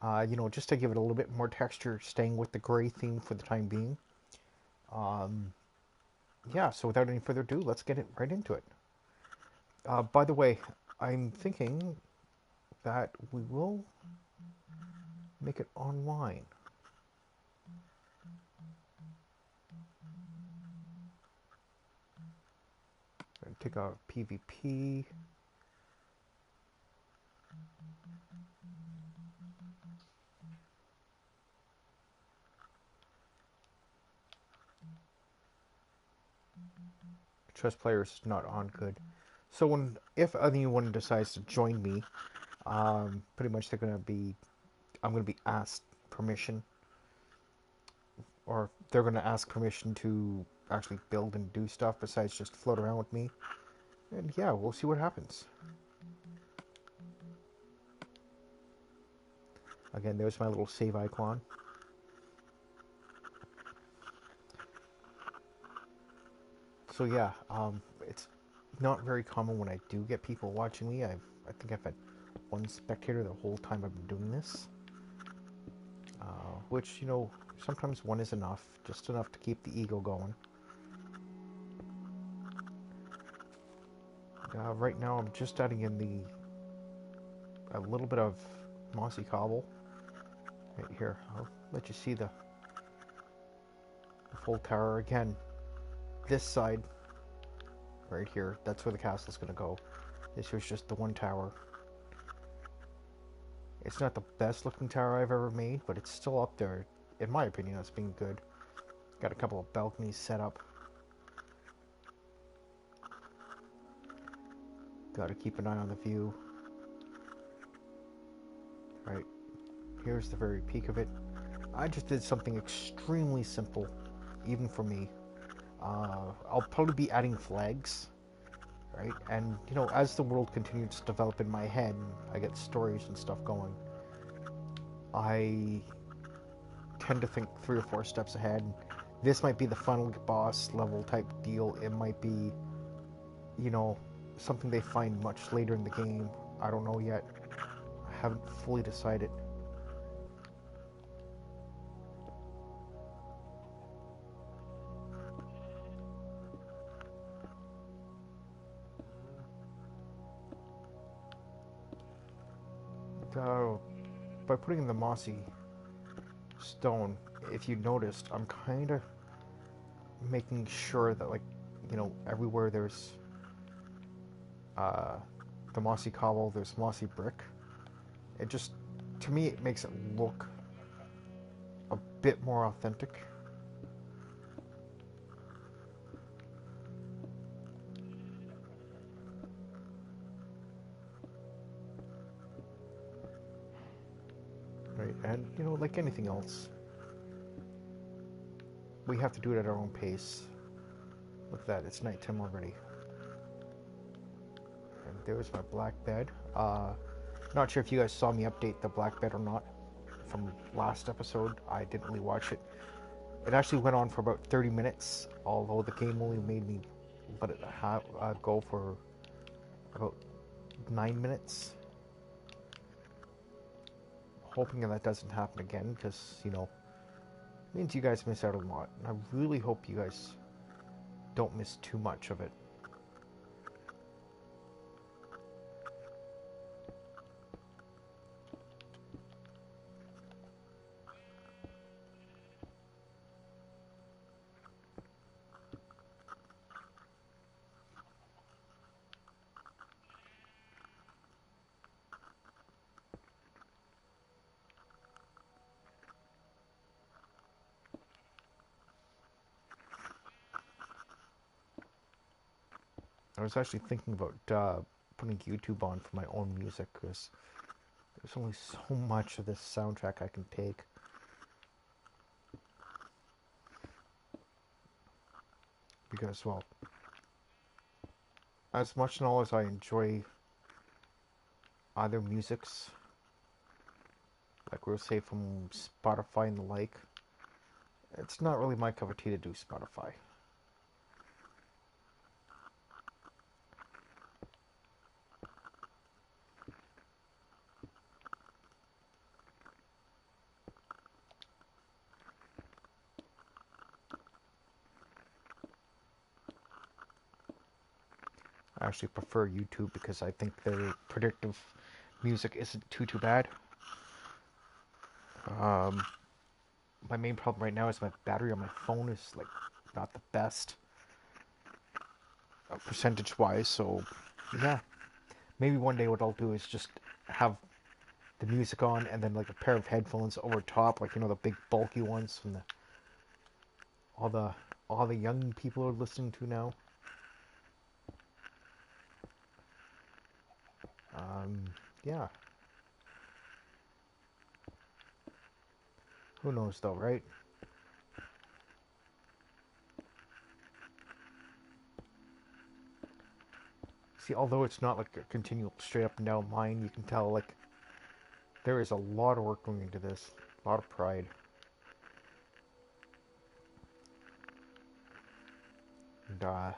You know, just to give it a little bit more texture, staying with the gray theme for the time being. Um, yeah, so without any further ado, let's get it right into it. By the way, I'm thinking that we will make it online. Take out PvP. Trust players is not on good. So if anyone decides to join me, pretty much I'm gonna be asked permission, or they're gonna ask permission to actually build and do stuff besides just float around with me. And yeah, we'll see what happens. Again, there's my little save icon. So yeah, it's not very common when I do get people watching me. I think I've had one spectator the whole time I've been doing this, which you know sometimes one is enough, just enough to keep the ego going. Right now, I'm just adding in a little bit of mossy cobble right here. I'll let you see the full tower again. This side, right here, that's where the castle's gonna go. This was just the one tower. It's not the best looking tower I've ever made, but it's still up there. In my opinion, it's being good. Got a couple of balconies set up. Got to keep an eye on the view. Right, here's the very peak of it. I just did something extremely simple, even for me. I'll probably be adding flags, right? And you know, as the world continues to develop in my head, I get stories and stuff going. I tend to think 3 or 4 steps ahead. This might be the final boss level type deal. It might be, you know, something they find much later in the game. I don't know yet. I haven't fully decided. Uh, by putting in the mossy stone, if you noticed, I'm kind of making sure that, like, you know, everywhere there's uh, the mossy cobble, there's mossy brick. It just, to me, it makes it look a bit more authentic. Right, and you know, like anything else, we have to do it at our own pace. Look at that, it's nighttime already. And there's my black bed. Not sure if you guys saw me update the black bed or not from last episode. I didn't really watch it. It actually went on for about 30 minutes, although the game only made me let it go for about 9 minutes. Hoping that doesn't happen again, because, you know, it means you guys miss out a lot. And I really hope you guys don't miss too much of it. I was actually thinking about putting YouTube on for my own music, because there's only so much of this soundtrack I can take. Because, well, as much and all as I enjoy other musics, like we'll say from Spotify and the like, it's not really my cup of tea to do Spotify. I actually prefer YouTube because I think their predictive music isn't too bad. Um, my main problem right now is my battery on my phone is like not the best percentage wise. So yeah, maybe one day what I'll do is just have the music on and then like a pair of headphones over top, like the big bulky ones from all the all the young people are listening to now. Um, yeah. Who knows though, right? See, although it's not like a continual straight up and down line, you can tell like there is a lot of work going into this, a lot of pride. And I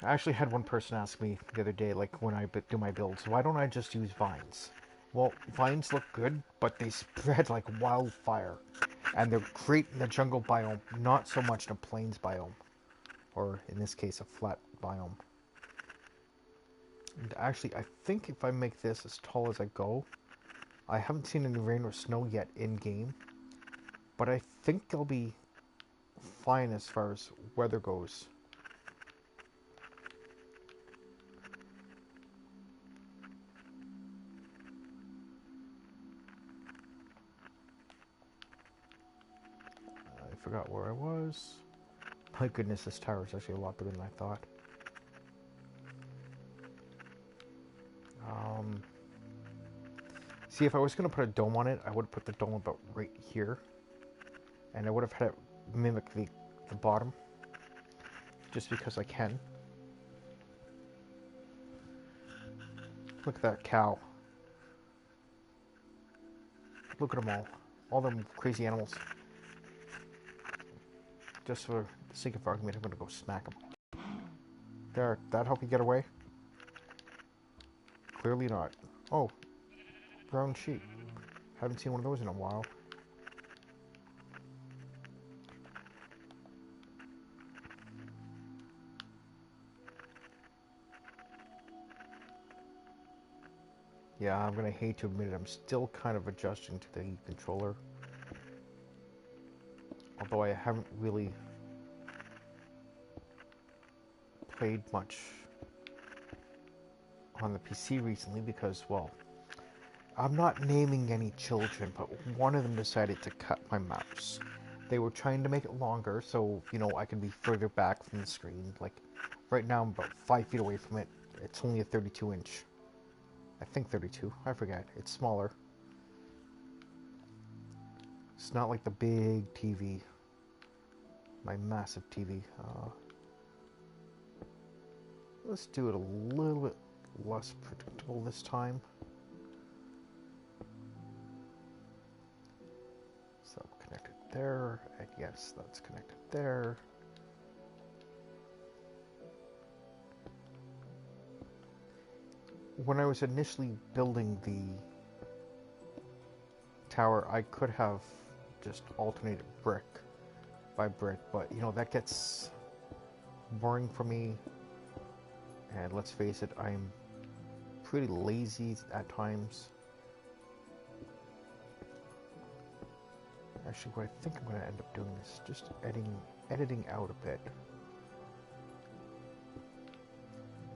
actually had one person ask me the other day, like when I do my builds, why don't I just use vines? Well, vines look good, but they spread like wildfire, and they're great in the jungle biome, not so much in a plains biome, or in this case, a flat biome. And actually, I think if I make this as tall as I go, I haven't seen any rain or snow yet in game, but I think I'll be fine as far as weather goes. I forgot where I was. My goodness, this tower is actually a lot bigger than I thought. See, if I was going to put a dome on it, I would put the dome about right here. And I would have had it mimic the bottom. Just because I can. Look at that cow. Look at them all. All them crazy animals. Just for the sake of argument, I'm going to go smack them. There, that help you get away? Clearly not. Oh, brown sheep. Haven't seen one of those in a while. Yeah, I'm going to hate to admit it, I'm still kind of adjusting to the controller. Although I haven't really played much on the PC recently because, well, I'm not naming any children, but one of them decided to cut my mouse. They were trying to make it longer so, I can be further back from the screen. Like, right now I'm about 5 feet away from it. It's only a 32 inch. I think 32. I forget. It's smaller. It's not like the big TV. My massive TV. Let's do it a little bit less predictable this time. So connected there, and yes, that's connected there. When I was initially building the tower, I could have just alternated brick by brick, but that gets boring for me. And let's face it, I'm pretty lazy at times. Actually, what I think I'm going to end up doing is just editing out a bit.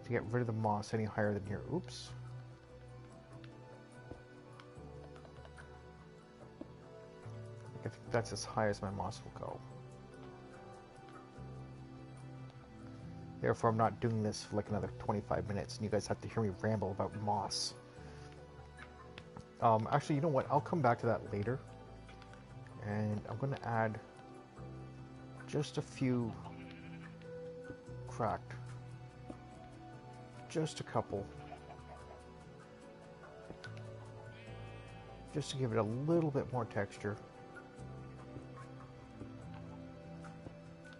To get rid of the moss any higher than here. Oops. I think that's as high as my moss will go. Therefore, I'm not doing this for like another 25 minutes, and you guys have to hear me ramble about moss. Actually, you know what? I'll come back to that later. And I'm going to add just a few cracked. Just a couple. Just to give it a little bit more texture.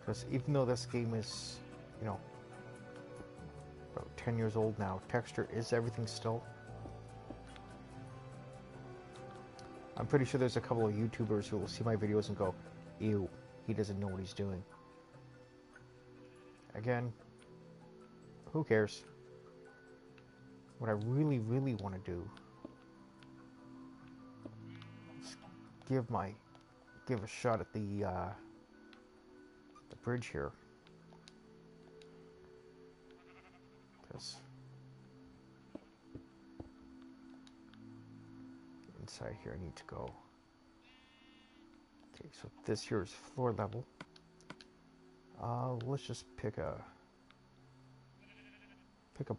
Because even though this game is, about 10 years old now, texture is everything still. I'm pretty sure there's a couple of YouTubers who will see my videos and go, ew, he doesn't know what he's doing. Again, Who cares? What I really, really want to do is give a shot at the bridge here, because inside here I need to go. Okay, so this here is floor level. Let's just pick a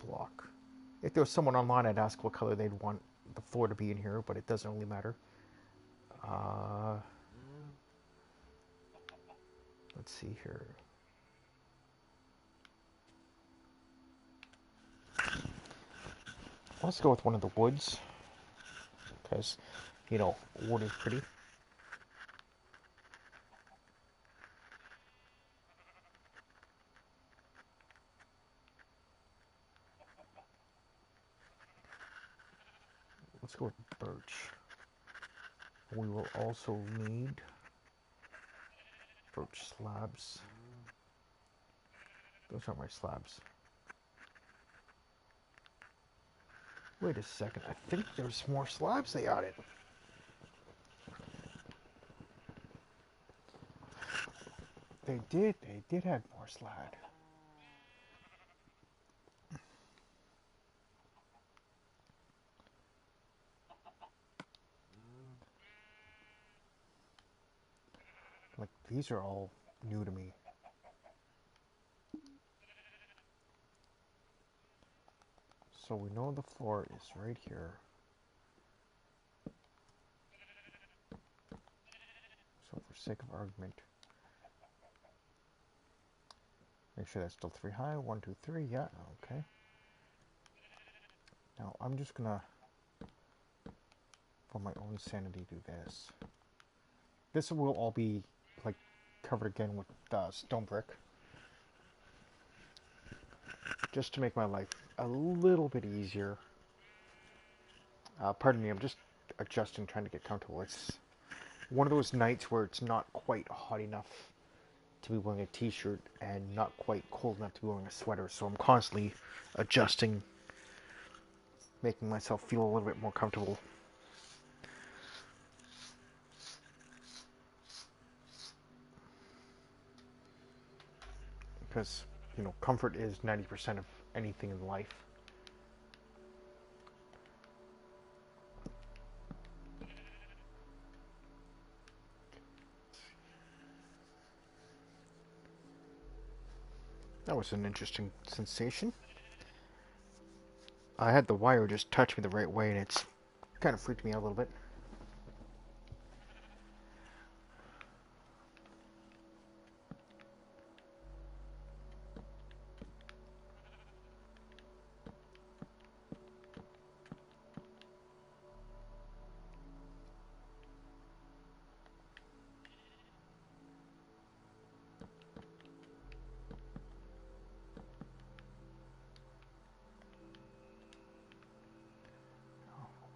block. If there was someone online, I'd ask what color they'd want the floor to be in here, but it doesn't really matter. Let's see here. Let's go with one of the woods, because, you know, wood is pretty. Let's go with birch. We will also need birch slabs. Those are my slabs. Wait a second, I think there's more slabs they added. They did add more slab. Like, these are all new to me. So we know the floor is right here. So for sake of argument, make sure that's still 3 high. 1, 2, 3. Yeah, okay. Now I'm just gonna, for my own sanity, do this. This will all be like covered again with stone brick, just to make my life a little bit easier. Pardon me, I'm just adjusting, trying to get comfortable. It's one of those nights where it's not quite hot enough to be wearing a t-shirt and not quite cold enough to be wearing a sweater, so I'm constantly adjusting, making myself feel a little bit more comfortable. Because, you know, comfort is 90% of anything in life. That was an interesting sensation. I had the wire just touch me the right way, and it's kind of freaked me out a little bit.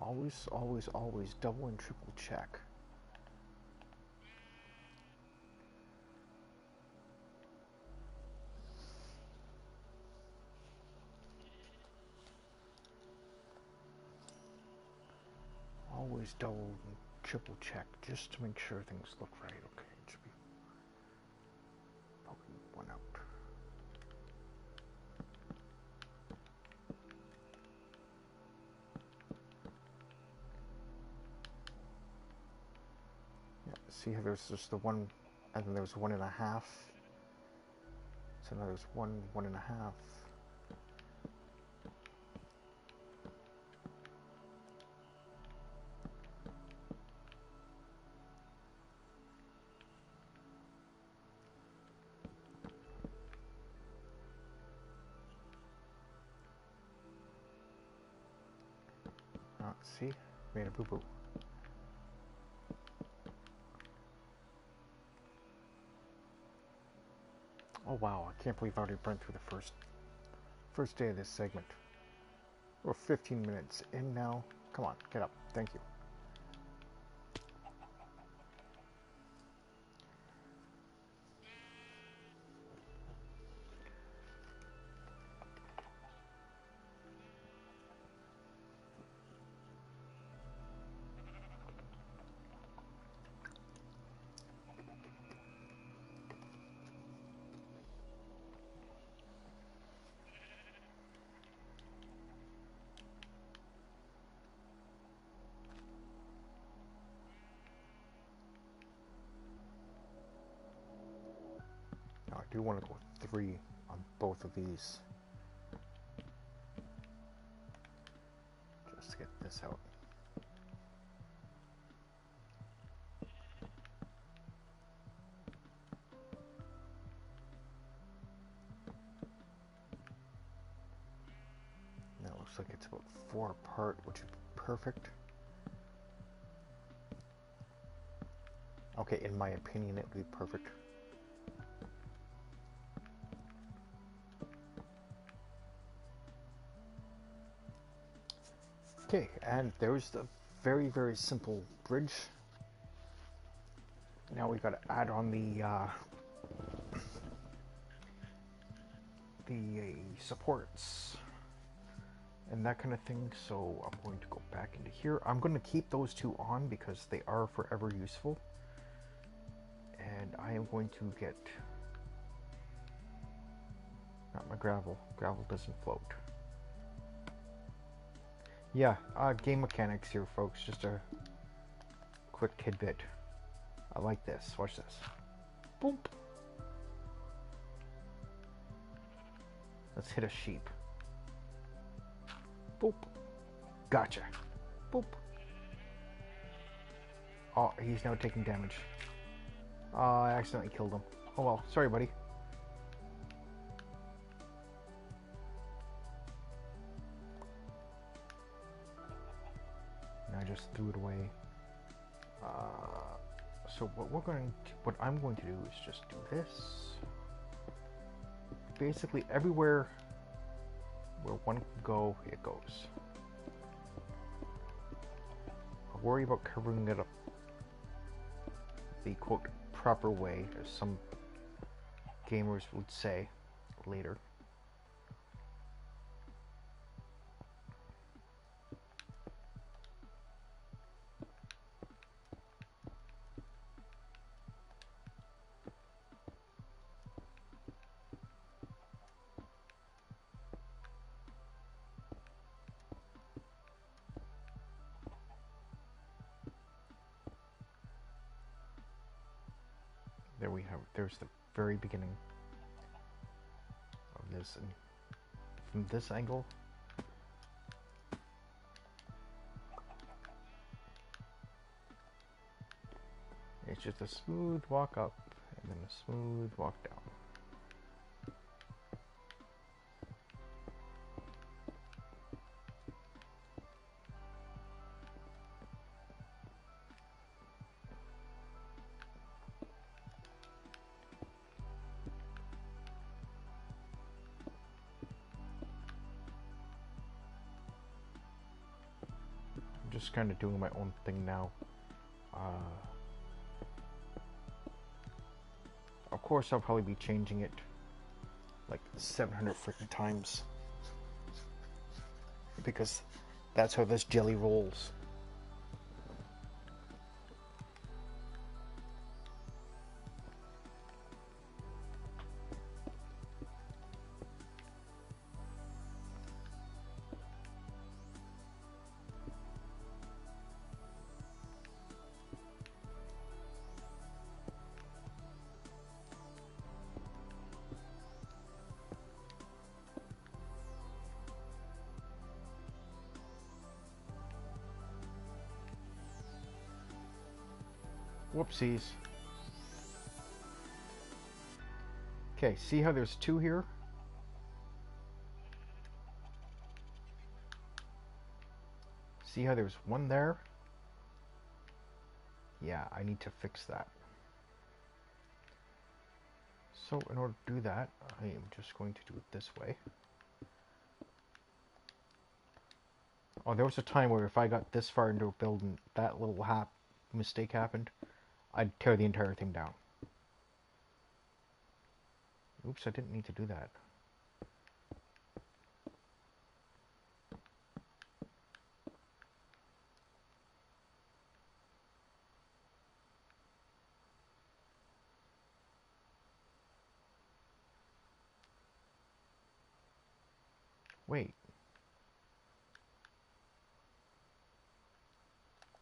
Always, always, always double and triple check. Always double and triple check just to make sure things look right. Okay, it should be poking one out. Yeah, see how there's just the one, and then there's 1.5. So now there's 1.5. See? Made a boo-boo. Oh wow, I can't believe I already burnt through the first day of this segment. We're 15 minutes in now. Come on, get up. Thank you. do want to go 3 on both of these. Just to get this out. Now it looks like it's about 4 apart, which would be perfect. Okay, in my opinion, it would be perfect. Okay, and there's the very, very simple bridge. Now we got to add on the supports and that kind of thing. So I'm going to go back into here. I'm going to keep those 2 on because they are forever useful. And I am going to get, not my gravel. Gravel doesn't float. Yeah, game mechanics here, folks. Just a quick tidbit. I like this. Watch this. Boom. Let's hit a sheep. Boop. Gotcha. Boop. Oh, he's now taking damage. I accidentally killed him. Oh well, sorry, buddy. And I just threw it away. So what I'm going to do is just do this. Basically, everywhere where one can go, it goes. I'll worry about covering it up the quote proper way, as some gamers would say later. There we have, there's the very beginning of this, and from this angle, it's just a smooth walk up and then a smooth walk down. Just kind of doing my own thing now. Of course, I'll probably be changing it like 700 freaking times because that's how this jelly rolls. Whoopsies. Okay, see how there's 2 here? See how there's 1 there? Yeah, I need to fix that. So in order to do that, I am just going to do it this way. Oh, there was a time where if I got this far into a building, that little mistake happened, I'd tear the entire thing down. Oops, I didn't need to do that. Wait.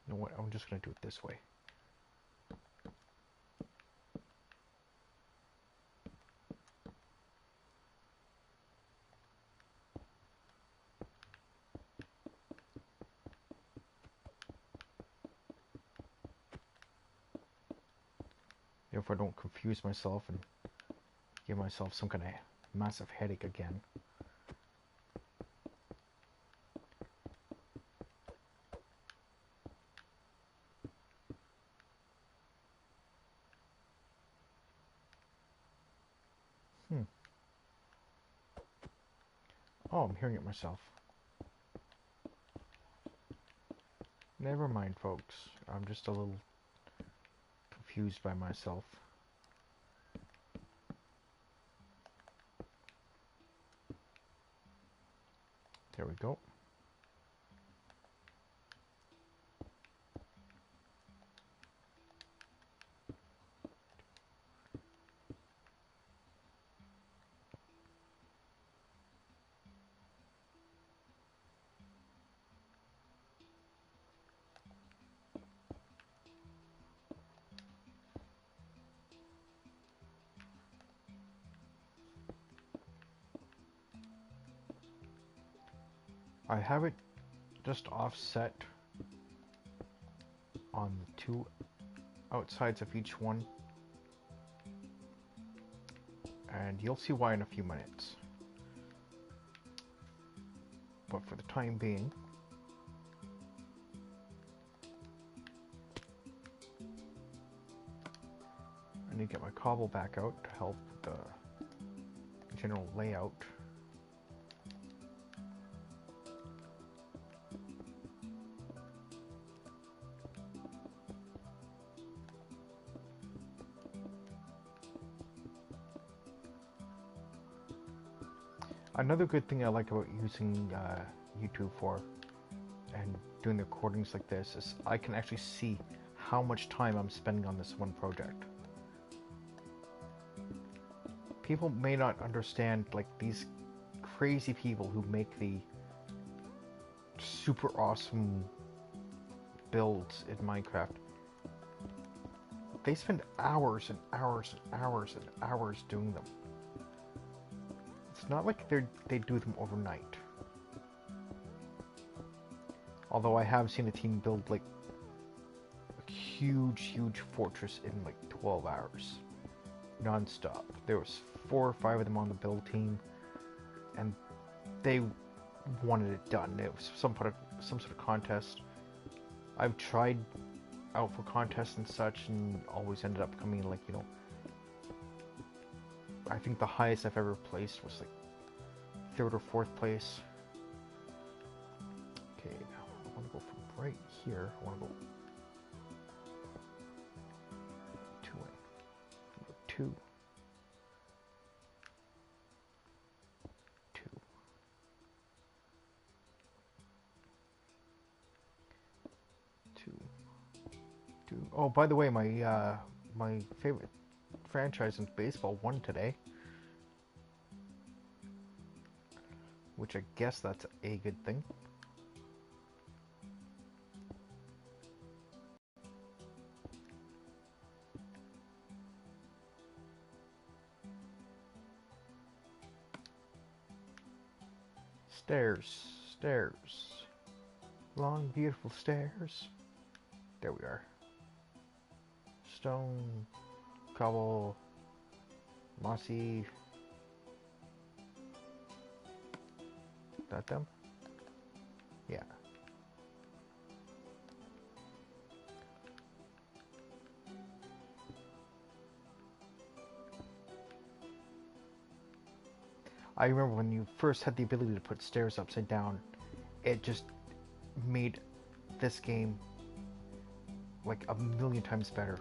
You know what? I'm just going to do it this way. if I don't confuse myself and give myself some kind of massive headache again. Oh, I'm hearing it myself. Never mind, folks. I'm just a little confused by myself. There we go. I have it just offset on the two outsides of each one, and you'll see why in a few minutes. But for the time being, I need to get my cobble back out to help the general layout. Another good thing I like about using YouTube for and doing the recordings like this is I can actually see how much time I'm spending on this one project. People may not understand, like, these crazy people who make the super awesome builds in Minecraft. They spend hours and hours and hours and hours doing them. It's not like they do them overnight. Although I have seen a team build like a huge fortress in like 12 hours. Non-stop. There was 4 or 5 of them on the build team, and they wanted it done. It was some sort of contest. I've tried out for contests and such, and always ended up coming in, like, you know, I think the highest I've ever placed was like 3rd or 4th place. Okay, now I want to go from right here. I want to go 2 in. Go 2. 2. 2. 2. Oh, by the way, my favorite franchise in baseball won today, which I guess that's a good thing. Stairs, stairs, long beautiful stairs. There we are. Stone, cobble, mossy. That them? Yeah. I remember when you first had the ability to put stairs upside down, it just made this game like a million times better.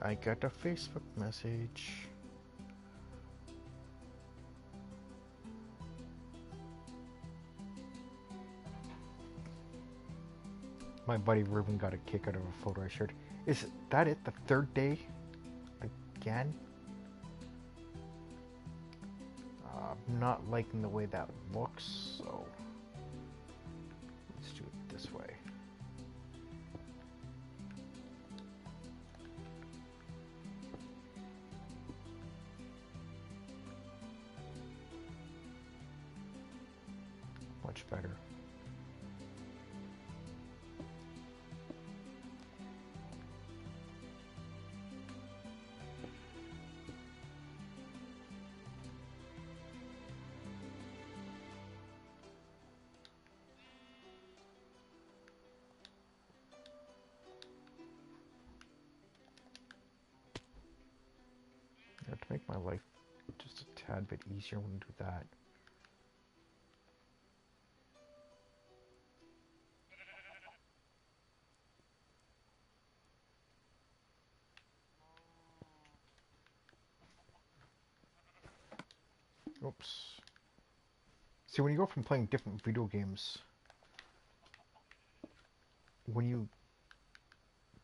I got a Facebook message. My buddy Ruben got a kick out of a photo I shared. Is that it? The 3rd day? Again? I'm not liking the way that looks, so let's do it this way. much better. To make my life just a tad bit easier, I'm going to do that. Oops. See, when you go from playing different video games, when you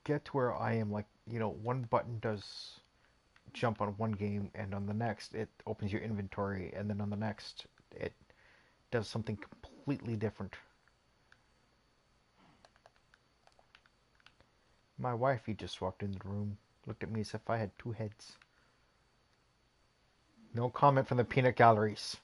get to where I am, like, you know, one button does jump on one game, and on the next it opens your inventory, and then on the next it does something completely different. My wifey just walked into the room, looked at me as if I had two heads. No comment from the peanut galleries.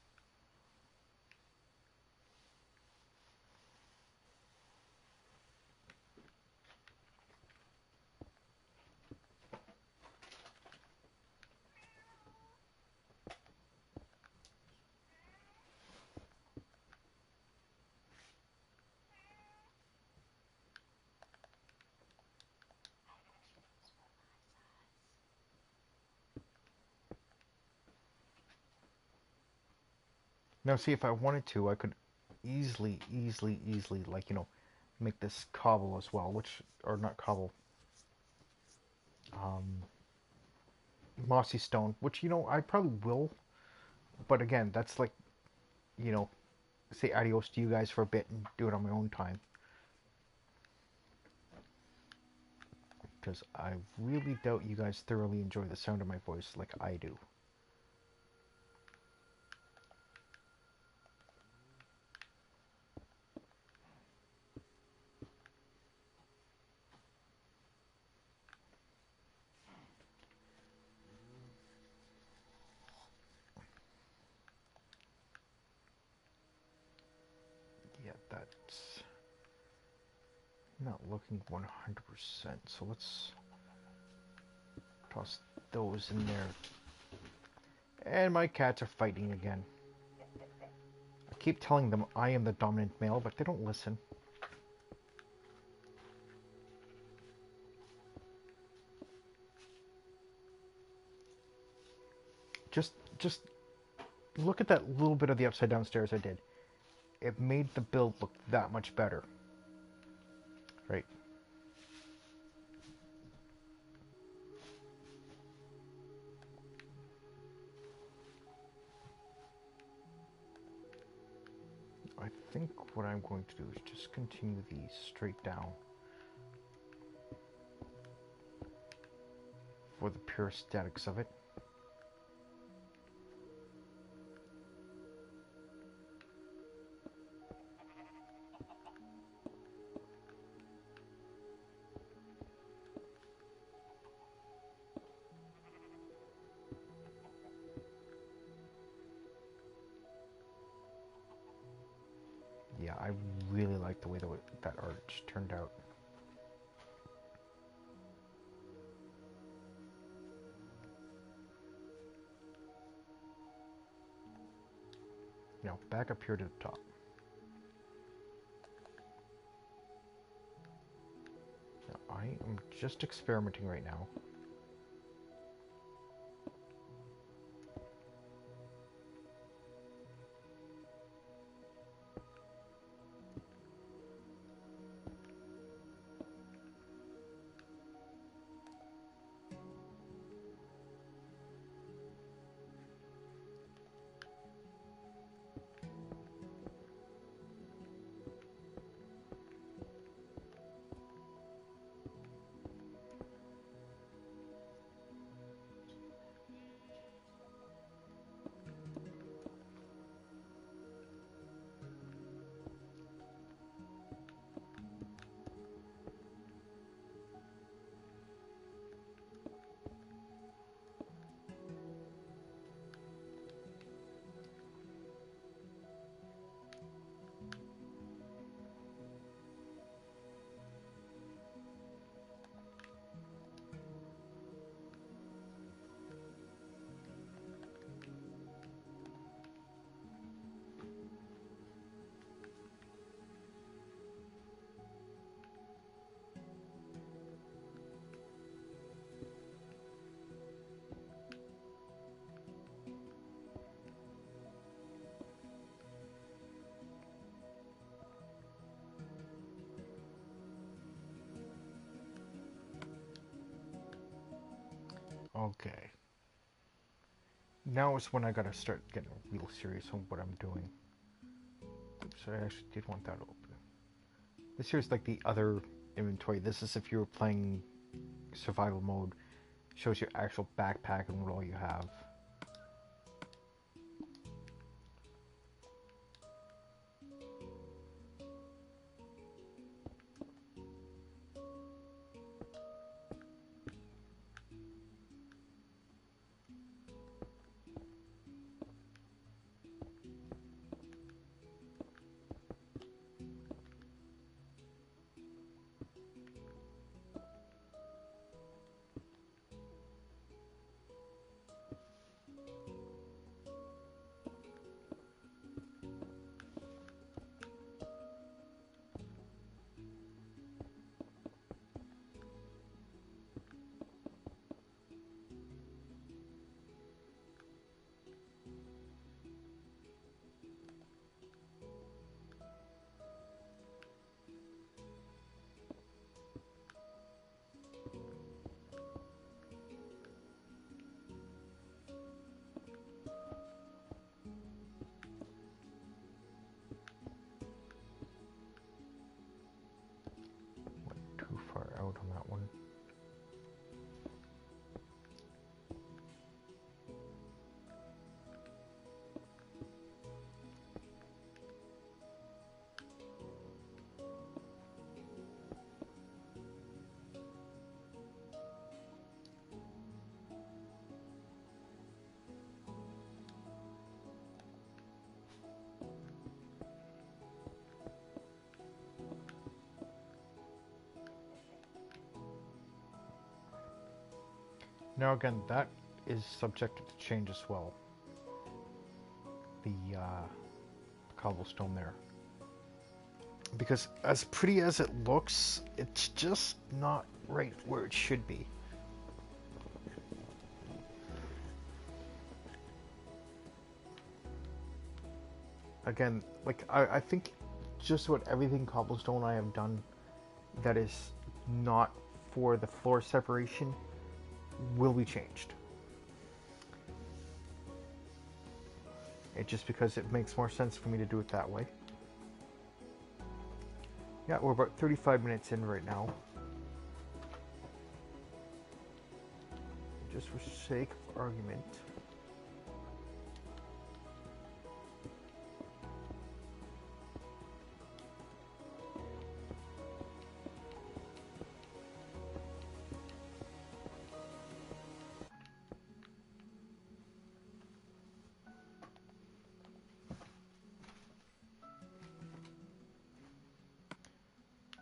Now, see, if I wanted to, I could easily, like, you know, make this cobble as well, which, or not cobble, um, mossy stone, which, you know, I probably will, but again, that's like, you know, say adios to you guys for a bit and do it on my own time. Because I really doubt you guys thoroughly enjoy the sound of my voice like I do. Yeah, that's not looking 100%, so let's toss those in there. And my cats are fighting again. I keep telling them I am the dominant male, but they don't listen. Just look at that little bit of the upside down stairs I did. It made the build look that much better. Right. I think what I'm going to do is just continue these straight down for the pure aesthetics of it. Yeah, I really like the way that arch turned out. Now, back up here to the top. Now, I am just experimenting right now. Okay. Now is when I gotta start getting real serious on what I'm doing. Oops, I actually did want that open. This here's like the other inventory. This is if you were playing survival mode. Shows your actual backpack and what all you have. Went too far out on that one. Now again, that is subjected to change as well. The cobblestone there. Because as pretty as it looks, it's just not right where it should be. Again, like I think just about everything cobblestone I have done that is not for the floor separation will be changed. It's just because it makes more sense for me to do it that way. Yeah, we're about 35 minutes in right now. Just for sake of argument.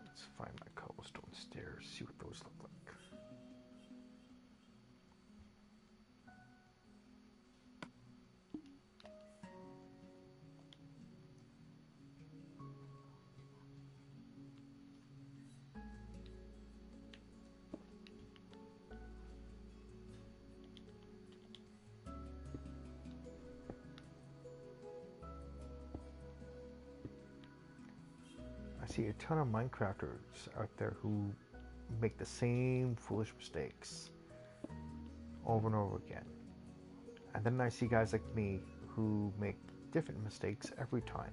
Let's find my cobblestone stairs, see what those look like. I see a ton of Minecrafters out there who make the same foolish mistakes over and over again. And then I see guys like me who make different mistakes every time.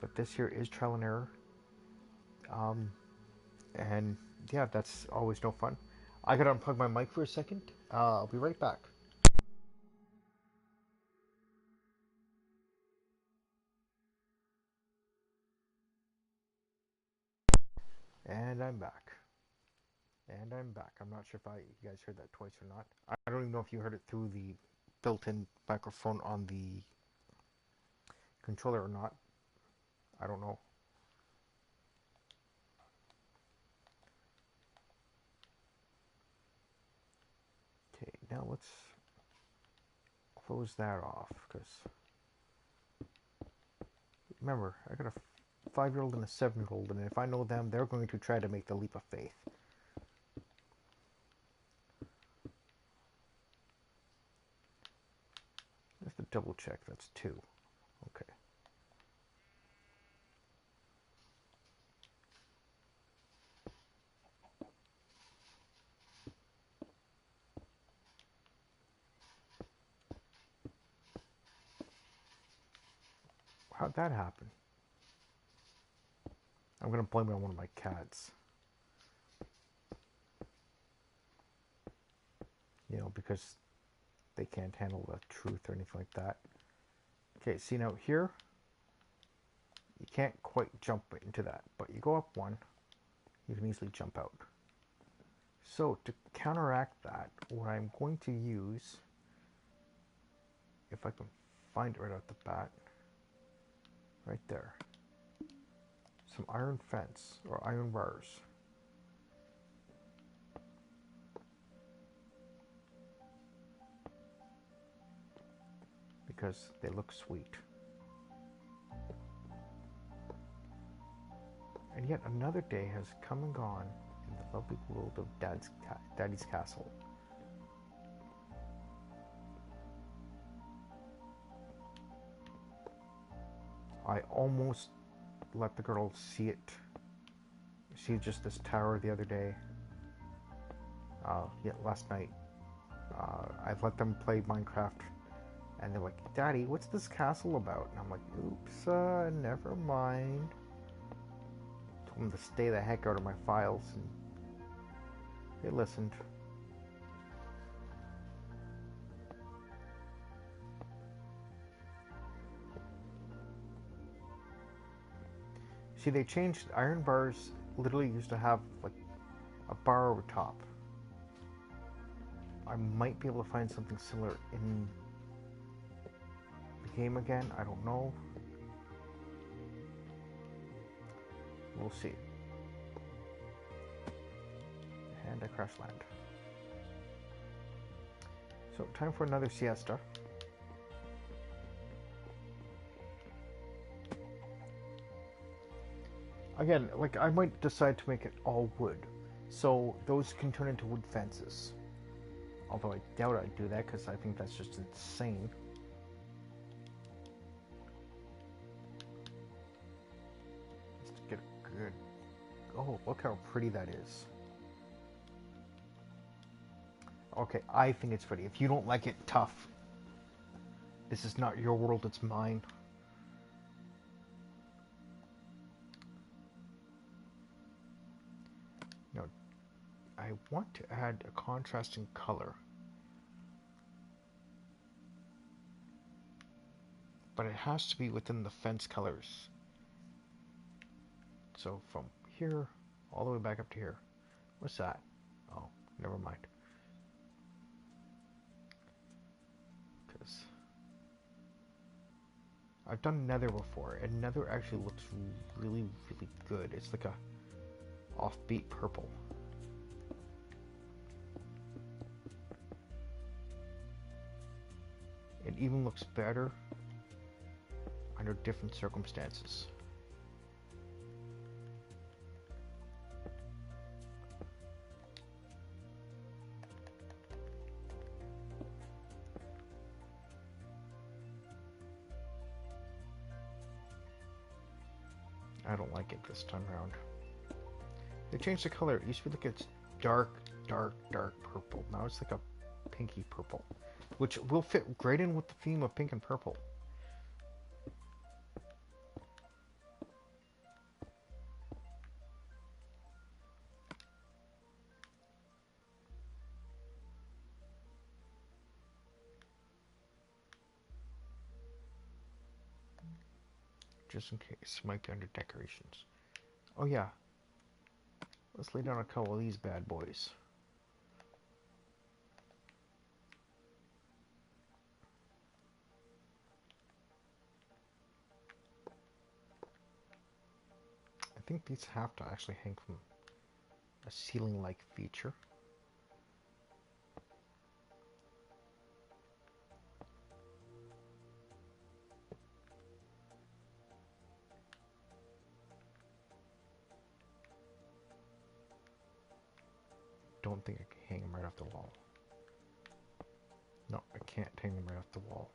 But this here is trial and error. And yeah, that's always no fun. I gotta unplug my mic for a second. I'll be right back. And I'm back. And I'm back. I'm not sure if you guys heard that twice or not. I don't even know if you heard it through the built-in microphone on the controller or not. I don't know. Okay, now let's close that off, because remember, I got a 5-year-old and a 7-year-old, and if I know them, they're going to try to make the leap of faith. Just to double check, that's 2. Okay. how'd that happen? I'm gonna blame it on one of my cats. You know, because they can't handle the truth or anything like that. Okay, see now here, you can't quite jump into that, but you go up one, you can easily jump out. So to counteract that, what I'm going to use, if I can find it right out the bat, right there, some iron fence or iron bars. Because they look sweet. And yet another day has come and gone in the lovely world of Daddy's castle. I almost let the girl see it. See just this tower the other day. Yeah, last night. I let them play Minecraft. And they're like, Daddy, what's this castle about? And I'm like, oops, never mind. Told them to stay the heck out of my files. And they listened. See, they changed iron bars. Literally used to have like a bar over top. I might be able to find something similar in the game again. I don't know. We'll see. And I crash land. So, time for another siesta. Again, like I might decide to make it all wood. So those can turn into wood fences. Although I doubt I'd do that because I think that's just insane. Let's get a good... Oh, look how pretty that is. Okay, I think it's pretty. If you don't like it, tough. This is not your world, it's mine. Now, I want to add a contrasting color. But it has to be within the fence colors. So from here, all the way back up to here. What's that? Oh, never mind. Because I've done nether before, and nether actually looks really, really good. It's like a offbeat purple. It even looks better under different circumstances. I don't like it this time around. They changed the color. It used to be like it's dark, dark, dark purple. Now it's like a pinky purple, which will fit great in with the theme of pink and purple. Just in case, might be under decorations. Oh yeah, let's lay down a couple of these bad boys. I think these have to actually hang from a ceiling-like feature. Don't think I can hang them right off the wall. No, I can't hang them right off the wall.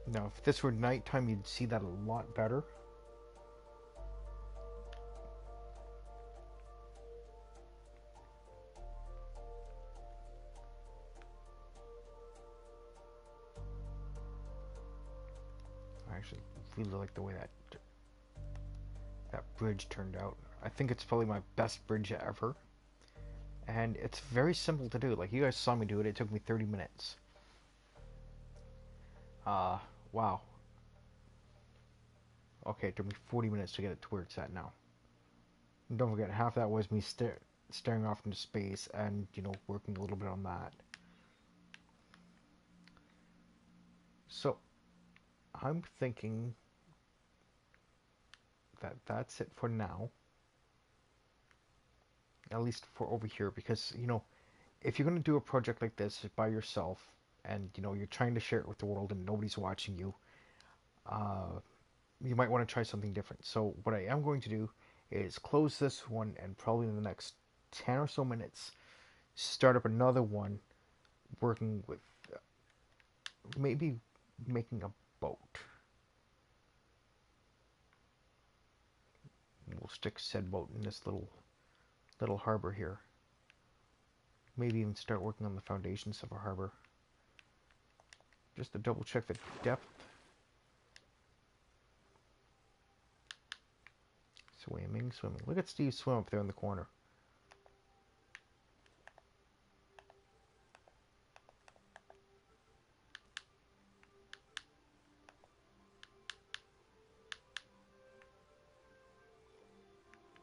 Now, if this were nighttime, you'd see that a lot better. actually really like the way that bridge turned out. I think it's probably my best bridge ever. And it's very simple to do. Like, you guys saw me do it. It took me 30 minutes. Wow. Okay, it took me 40 minutes to get it to where it's at now. And don't forget, half that was me staring off into space and, working a little bit on that. So, I'm thinking that that's it for now. At least for over here, because, if you're going to do a project like this by yourself, and, you're trying to share it with the world and nobody's watching you, you might want to try something different. So what I am going to do is close this one, and probably in the next 10 or so minutes, start up another one, working with maybe making a boat. We'll stick said boat in this little harbor here. Maybe even start working on the foundations of a harbor. Just to double check the depth. Swimming. Look at Steve swim up there in the corner.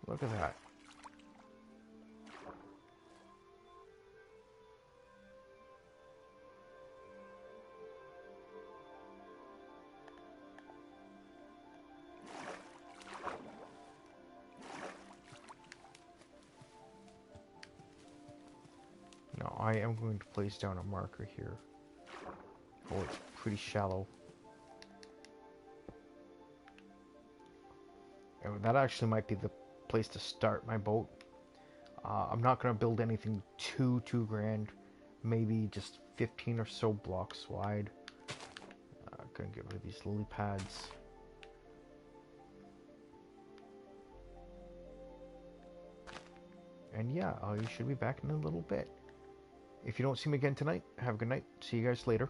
Look at that. Now I am going to place down a marker here. Oh, it's pretty shallow. And that actually might be the place to start my boat. I'm not going to build anything too grand. Maybe just 15 or so blocks wide. Gonna get rid of these lily pads. And yeah, I should be back in a little bit. If you don't see me again tonight, have a good night. See you guys later.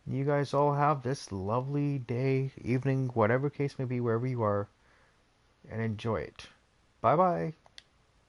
You guys all have this lovely day, evening, whatever case may be, wherever you are, and enjoy it. Bye bye.